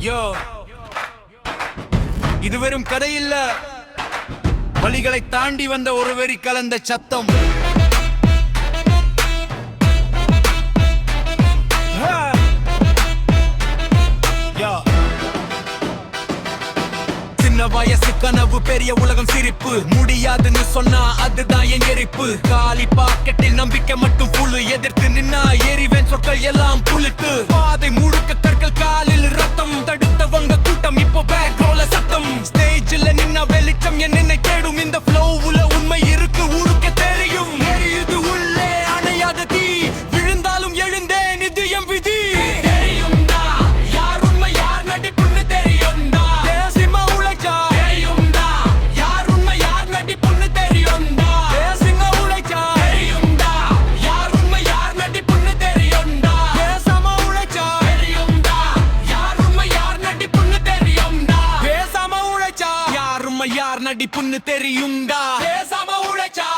யோ, இது வெறும் கதை இல்ல, வழிகளை தாண்டி வந்த ஒரு வெறி கலந்த சத்தம். சின்ன வயசு கனவு, பெரிய உலகம் சிரிப்பு. முடியாதுன்னு சொன்னா அதுதான் என் எரிப்பு. காலி பாக்கெட்டில் நம்பிக்கை மட்டும் புழு. எதிர்த்து நின்னா எரிவேன், சொற்கள் எல்லாம் புழுத்து. பாதை முழுக்க கற்கள், காலில் ரத்தம். தடுத்தவங்க கூட்டம், இப்போ பேக்ரோல சத்தம். ஸ்டேஜ்ல நின்னா வெளிச்சம் என்னை தேடும். இந்த ஃப்ளோவுல உண்மை இருக்கு, ஊருக்கே தெரியும். எரியுது உள்ளே அணையாத தீ, விழுந்தாலும் எழுந்தேன், இது என் விதி. யார் நடிப்புன்னு தெரியும்டா, பேசாம உழைச்சா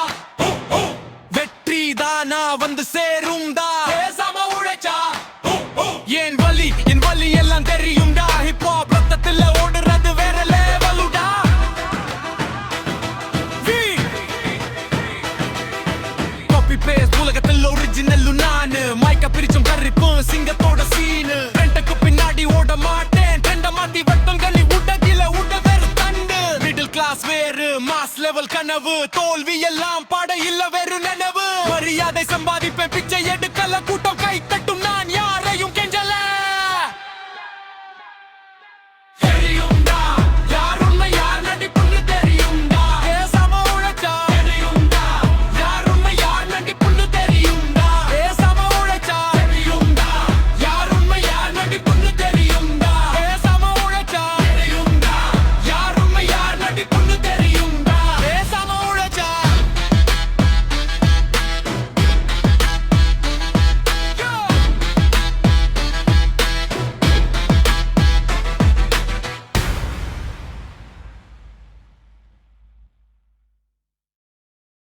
வெற்றி தானா வந்து சேரும்டா, பேசாம உழைச்சா. என் வலி எல்லாம் தெரியும்டா. ஹிப்ஹாப் ரத்தத்துல ஓடுறது வேற லெவலுடா. காப்பி பேஸ்ட் உலகத்தில் ஒரிஜினல் நானு. மைக்க பிரிச்சும் கரிப்பும் சிங்கத்தோட சீனு. ட்ரெண்டுக்கு பின்னாடி ஓட மாட்டேன், ட்ரெண்ட மாத்தி வட்டம் கனி உடகில கிளாஸ் வேறு, மாஸ் லெவல் கனவு. தோல்வி எல்லாம் பாட இல்ல வெறு நினைவு. மரியாதை சம்பாதிப்பேன், பிச்சை எடுக்கல கூட்டம் கை தட்டு.